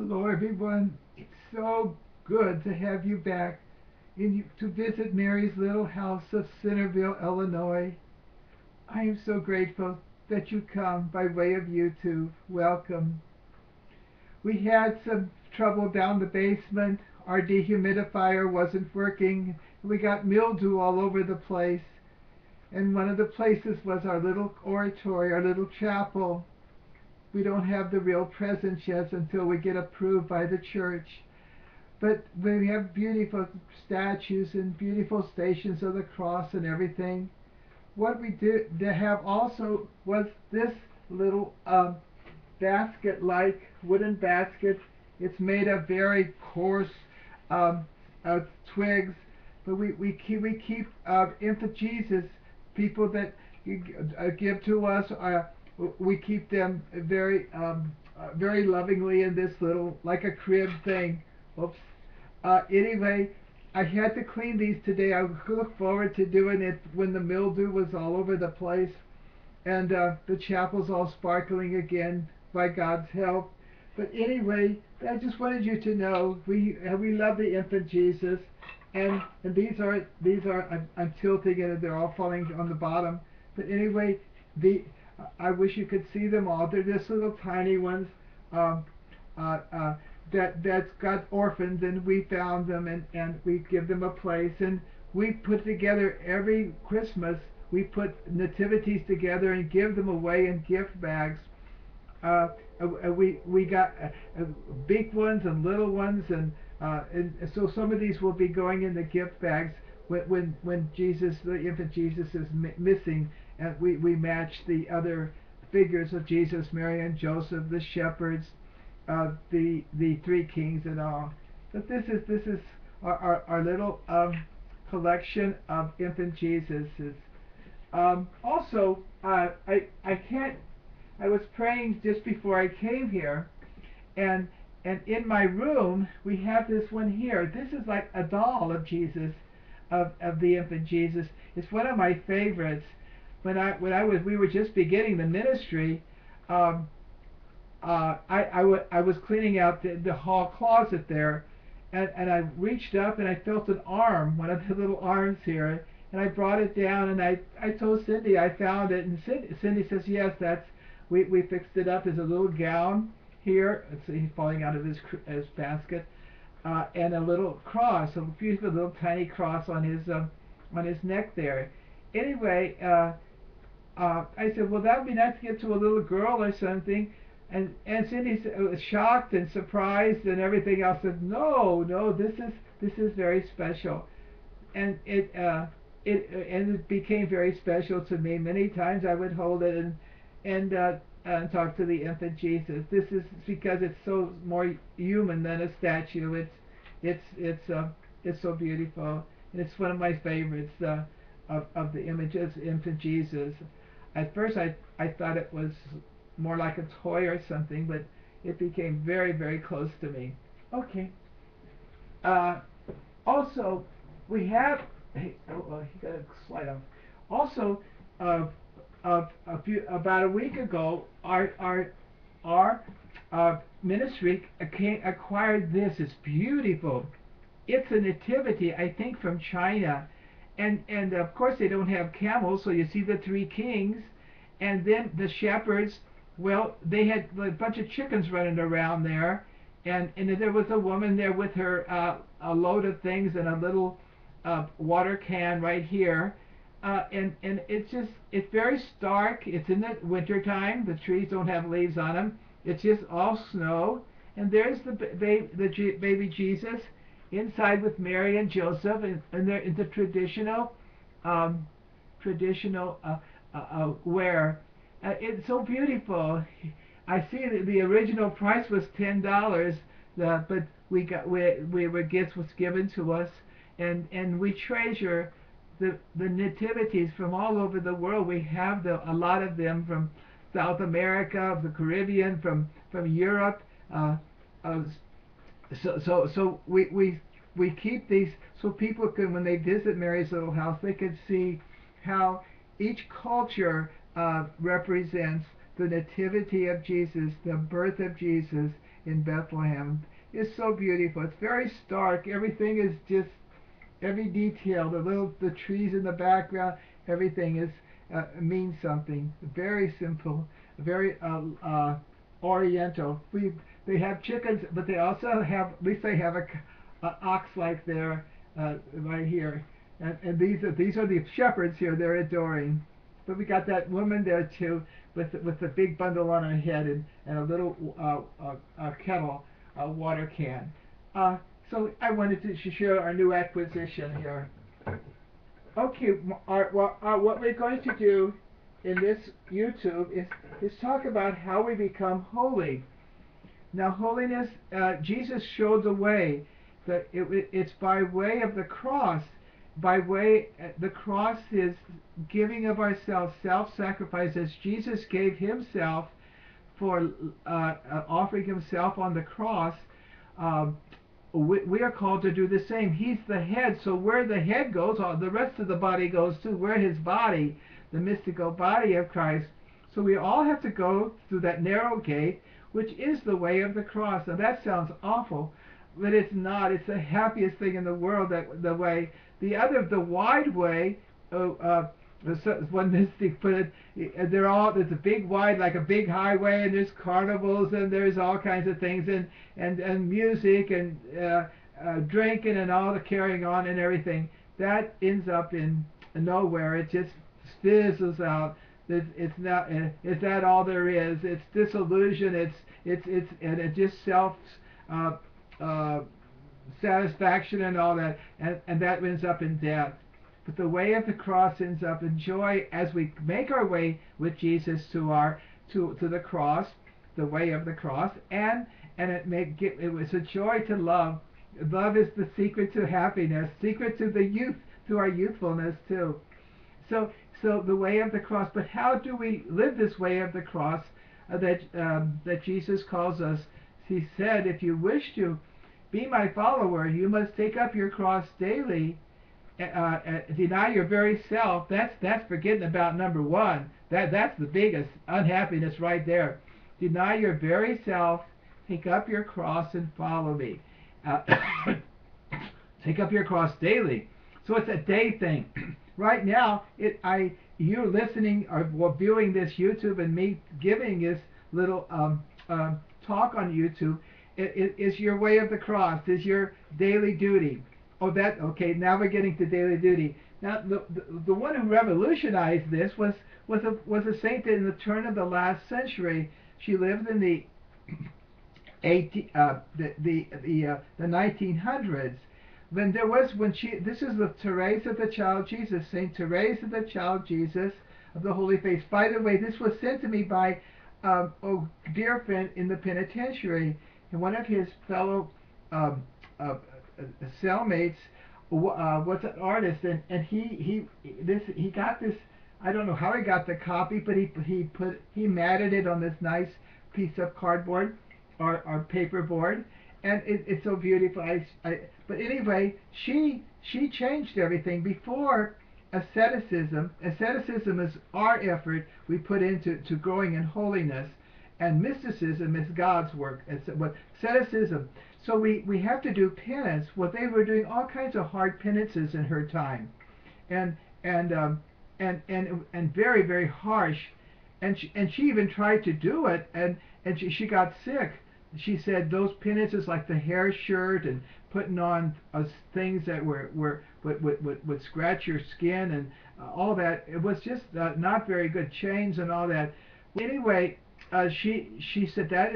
Hello, everyone. It's so good to have you back to visit Mary's Little House of Centerville, Illinois. I am so grateful that you come by way of YouTube. Welcome. We had some trouble down the basement. Our dehumidifier wasn't working. We got mildew all over the place. And one of the places was our little oratory, our little chapel. We don't have the real presence yet until we get approved by the church. But we have beautiful statues and beautiful stations of the cross and everything. What we did to have also was this little basket-like wooden basket. It's made of very coarse um, twigs, but we keep infant Jesus, people that give to us. We keep them very lovingly in this little, like a crib thing. Oops. Anyway, I had to clean these today. I look forward to doing it when the mildew was all over the place, and the chapel's all sparkling again by God's help. But anyway, I just wanted you to know we love the infant Jesus, and I'm tilting it and they're all falling on the bottom. But anyway, the I wish you could see them all. They're just little tiny ones. Um, that's got orphans, and we found them, and we give them a place, and we put together every Christmas. We put nativities together and give them away in gift bags. We got big ones and little ones, and so some of these will be going in the gift bags when Jesus, the infant Jesus, is missing, and we match the other figures of Jesus, Mary and Joseph, the shepherds, the three kings, and all. But this is our little collection of infant Jesuses. Also, I can't. I was praying just before I came here, and in my room we have this one here. This is like a doll of Jesus, of the infant Jesus. It's one of my favorites. We were just beginning the ministry. I was cleaning out the hall closet there, and I reached up and I felt an arm, one of the little arms here, and I brought it down, and I told Cindy I found it, and Cindy says, yes, we fixed it up as a little gown here. He's falling out of his basket, and a little cross, a beautiful little tiny cross on his neck there. Anyway, I said, well, that would be nice to get to a little girl or something. And Cindy was shocked and surprised and everything else. Said, no, this is very special, and it became very special to me. Many times I would hold it and talk to the infant Jesus. This is because it's so more human than a statue. It's so beautiful, and it's one of my favorites of the images, infant Jesus. At first I thought it was more like a toy or something, but it became very, very close to me. Okay. Also, we have. Hey, you got to slide off. Also, about a week ago, our ministry acquired this. It's beautiful. It's a nativity, I think, from China, and of course they don't have camels, so you see the three kings, and then the shepherds. Well, they had a bunch of chickens running around there, and there was a woman there with her a load of things and a little water can right here, and it's very stark. It's in the winter time. The trees don't have leaves on them. It's just all snow, and there's the baby Jesus inside with Mary and Joseph, and they're in the traditional wear. It's so beautiful. I see that the original price was $10, but gifts was given to us, and we treasure the nativities from all over the world. We have a lot of them from South America, the Caribbean, from Europe. So we keep these so people can, when they visit Mary's Little House, they can see how each culture represents the nativity of Jesus, the birth of Jesus, in Bethlehem. It's so beautiful. It's very stark. Everything is just every detail. The trees in the background. Everything is means something. Very simple. Very Oriental. They have chickens, but they also have, at least they have a ox like there, right here, and these are the shepherds here. They're adoring. But we got that woman there too, with the big bundle on her head and a little kettle, water can. So I wanted to share our new acquisition here. Okay, what we're going to do in this YouTube is talk about how we become holy. Now, holiness, Jesus showed the way. That it's by way of the cross. By way, the cross is giving of ourselves, self-sacrifice, as Jesus gave himself for offering himself on the cross. We are called to do the same. He's the head, so where the head goes, the rest of the body goes too. We're his body, the mystical body of Christ. So we all have to go through that narrow gate, which is the way of the cross. Now that sounds awful, but it's not. It's the happiest thing in the world, that the way. The wide way, one mystic put it, there's a big wide, like a big highway, and there's carnivals, and there's all kinds of things, and music, and drinking, and all the carrying on and everything. That ends up in nowhere. It just fizzles out. It's not. Is that all there is? It's disillusion. And it's just self satisfaction and all that, and that ends up in death. But the way of the cross ends up in joy as we make our way with Jesus to the cross, the way of the cross, and it was a joy to love. Love is the secret to happiness, secret to the youth, to our youthfulness too. So the way of the cross. But how do we live this way of the cross that Jesus calls us? He said, if you wish to be my follower, you must take up your cross daily, deny your very self. That's forgetting about number one. That's the biggest unhappiness right there. Deny your very self, take up your cross and follow me. Take up your cross daily. So it's a day thing. Right now, you're listening or viewing this YouTube, and me giving this little talk on YouTube. It is your way of the cross, is your daily duty. Okay, now we're getting to daily duty. Now, the one who revolutionized this was a saint in the turn of the last century. She lived in the 1900s. This is the Teresa of the Child Jesus, Saint Teresa of the Child Jesus of the Holy Face. By the way, this was sent to me by a dear friend in the penitentiary. And one of his fellow cellmates was an artist, and he got this. I don't know how he got the copy, but he matted it on this nice piece of cardboard or paperboard, and it's so beautiful. But anyway, she changed everything. Before asceticism is our effort we put into growing in holiness. And mysticism is God's work. Asceticism. So we have to do penance. Well, they were doing all kinds of hard penances in her time, and very, very harsh. And she even tried to do it, and she got sick. She said those penances, like the hair shirt and putting on things that would scratch your skin and all that. It was just not very good. Chains and all that. Anyway. She said that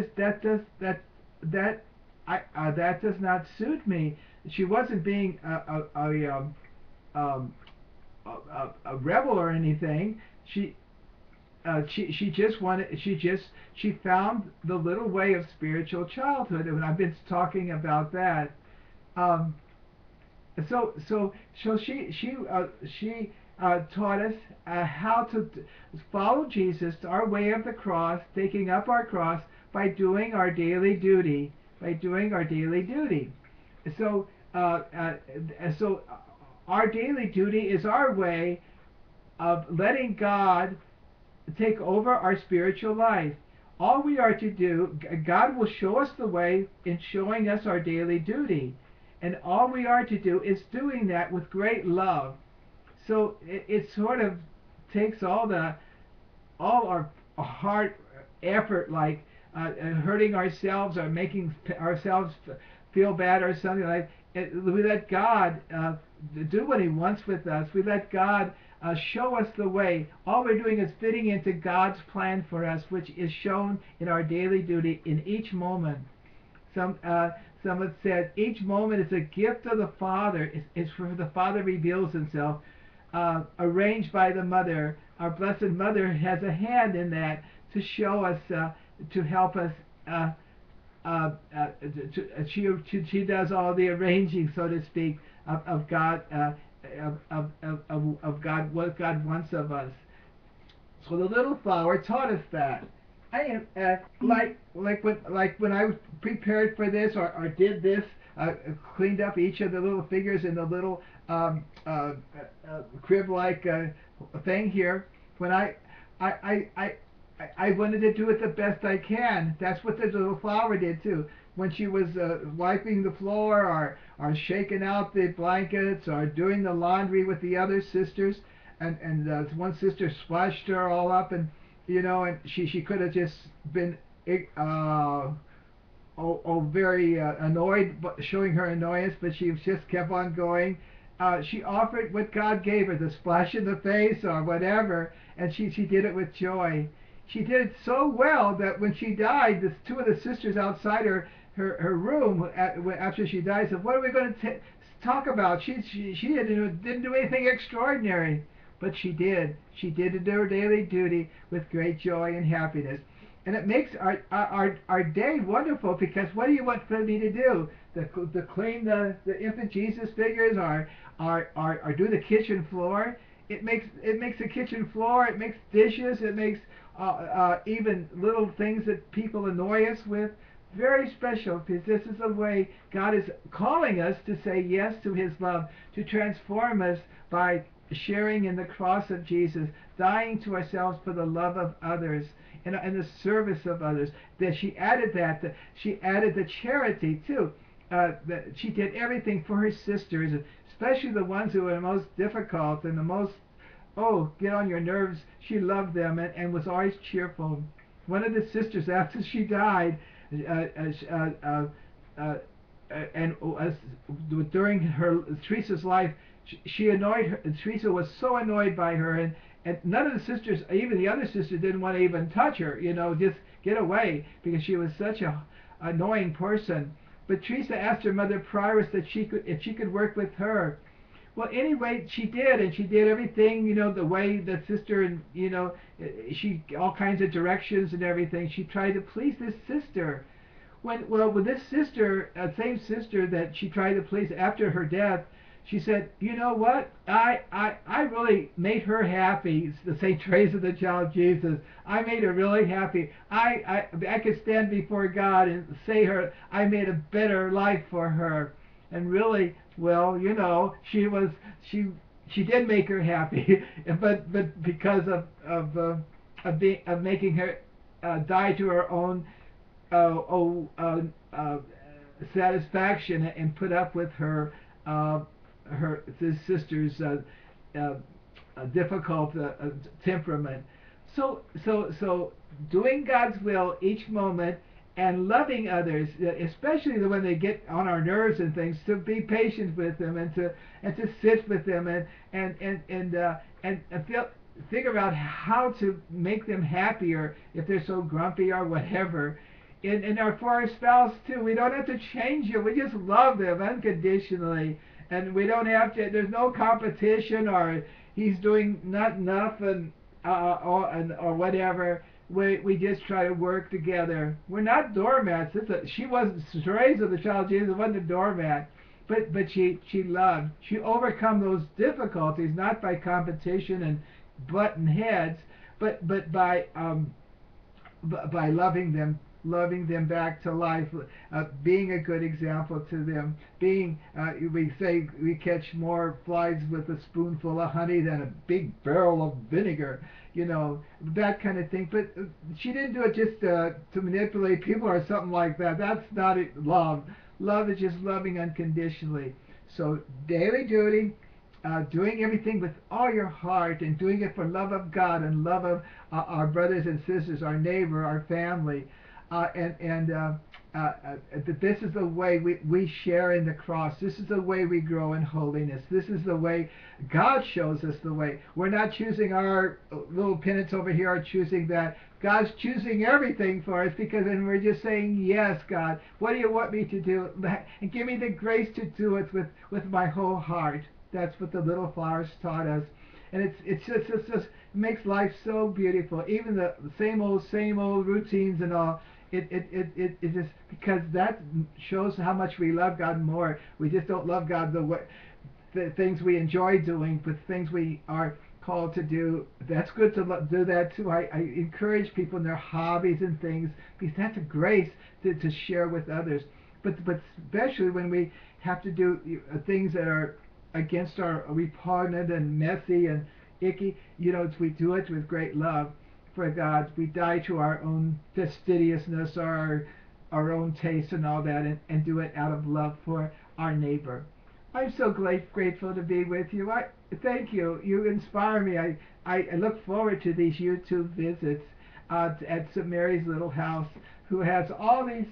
does not suit me. She wasn't being a rebel or anything. She found the little way of spiritual childhood, and I've been talking about that. So she taught us how to follow Jesus, our way of the cross, taking up our cross by doing our daily duty. So our daily duty is our way of letting God take over our spiritual life. all we are to do, God will show us the way in showing us our daily duty. And all we are to do is doing that with great love. So it sort of takes all our hard effort, like hurting ourselves or making ourselves feel bad or something like. We let God do what He wants with us. We let God show us the way. All we're doing is fitting into God's plan for us, which is shown in our daily duty in each moment. Someone said each moment is a gift of the Father. It's where the Father reveals Himself, arranged by the Mother. Our Blessed Mother has a hand in that to show us, to help us. She does all the arranging, so to speak, of God, of God, what God wants of us. So the little flower taught us that. I am like when I prepared for this or did this, cleaned up each of the little figures in the little crib-like thing here. When I wanted to do it the best I can. That's what the little flower did too. When she was wiping the floor or shaking out the blankets or doing the laundry with the other sisters, and one sister splashed her all up, and and she could have just been very annoyed, showing her annoyance, but she just kept on going. She offered what God gave her, the splash in the face or whatever, and she did it with joy. She did it so well that when she died, two of the sisters outside her room after she died said, "What are we going to talk about? She didn't do anything extraordinary." But she did. She did her daily duty with great joy and happiness. And it makes our day wonderful, because what do you want for me to do? To clean the infant Jesus figures or do the kitchen floor? It makes the kitchen floor, it makes dishes, it makes even little things that people annoy us with very special, because this is the way God is calling us to say yes to His love, to transform us by sharing in the cross of Jesus, dying to ourselves for the love of others and the service of others. That she added the charity too. That she did everything for her sisters, especially the ones who were the most difficult and the most get on your nerves. She loved them and was always cheerful. One of the sisters, after she died, during Teresa's life, she annoyed her. Teresa was so annoyed by her, and none of the sisters, even the other sister, didn't want to even touch her. Just get away, because she was such a annoying person. But Teresa asked her mother Prioress if she could work with her. Well, anyway, she did, and she did everything, the way the sister, and she all kinds of directions and everything. She tried to please this sister. With this sister, same sister that she tried to please after her death, she said, "You know what? I really made her happy." The Saint Teresa, the Child Jesus. I made her really happy. I could stand before God and say I made a better life for her. And really, well, she did make her happy, but because of making her die to her own satisfaction, and put up with her sister's difficult temperament. So doing God's will each moment, and loving others, especially when they get on our nerves and things, to be patient with them, and to sit with them, and figure out how to make them happier if they're so grumpy or whatever. And for our spouse too, we don't have to change them. We just love them unconditionally, and we don't have to. There's no competition, or he's doing not enough, or whatever. We just try to work together. We're not doormats. She wasn't. Teresa, the Child Jesus, wasn't a doormat, but she loved. She overcome those difficulties not by competition and button heads, but by loving them loving them back to life, being a good example to them, being, we say we catch more flies with a spoonful of honey than a big barrel of vinegar, that kind of thing. But she didn't do it just to manipulate people or something like that. That's not it, love. Love is just loving unconditionally. So daily duty, doing everything with all your heart and doing it for love of God and love of our brothers and sisters, our neighbor, our family, that this is the way we share in the cross. This is the way we grow in holiness. This is the way God shows us the way. We're not choosing our little penance over here or choosing that. God's choosing everything for us, because then we're just saying, yes, God, what do you want me to do? And give me the grace to do it with my whole heart. That's what the little flowers taught us. And it makes life so beautiful. Even the same old routines and all. It just, because that shows how much we love God more. We just don't love God the things we enjoy doing, but things we are called to do. That's good to do that too. I encourage people in their hobbies and things, because that's a grace to share with others. But especially when we have to do things that are against our repugnant and messy and icky, we do it with great love for God. We die to our own fastidiousness or our own taste and all that, and do it out of love for our neighbor. I'm so grateful to be with you. Thank you. You inspire me. I look forward to these YouTube visits at St. Mary's Little House, who has all these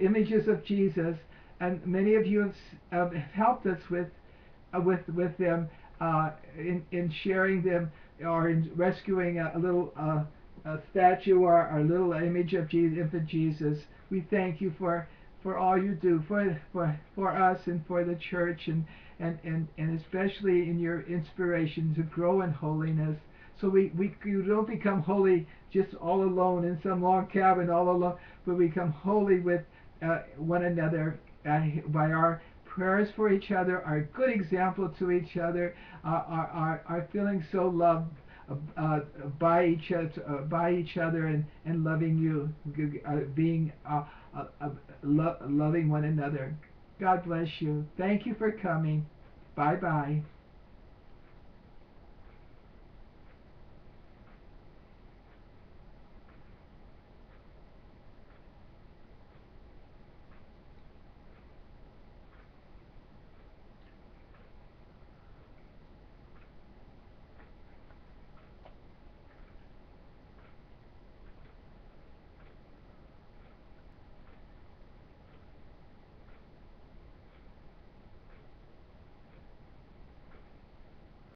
images of Jesus, and many of you have helped us with them in sharing them, or in rescuing a little a statue or a little image of Jesus, infant Jesus. We thank you for all you do for us and for the church, and especially in your inspiration to grow in holiness. So you don't become holy just all alone in some log cabin all alone, but we become holy with one another by our prayers for each other, our good example to each other, our feeling so loved by each other, and loving you, being loving one another. God bless you. Thank you for coming. Bye bye.